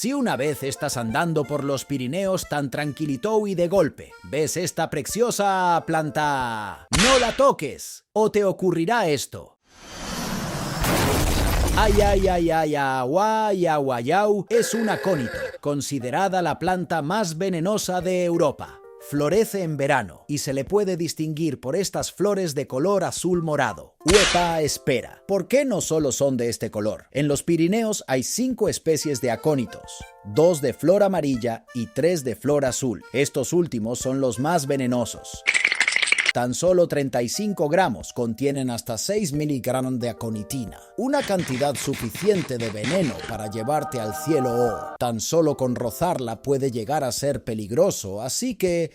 Si una vez estás andando por los Pirineos tan tranquilito y de golpe ves esta preciosa planta, no la toques o te ocurrirá esto. Ay, ay, ay, ay, aguay, aguayau es un acónito, considerada la planta más venenosa de Europa. Florece en verano y se le puede distinguir por estas flores de color azul morado. Uepa, espera. ¿Por qué no solo son de este color? En los Pirineos hay 5 especies de acónitos, 2 de flor amarilla y 3 de flor azul. Estos últimos son los más venenosos. Tan solo 35 gramos contienen hasta 6 miligramos de aconitina, una cantidad suficiente de veneno para llevarte al cielo o tan solo con rozarla puede llegar a ser peligroso, así que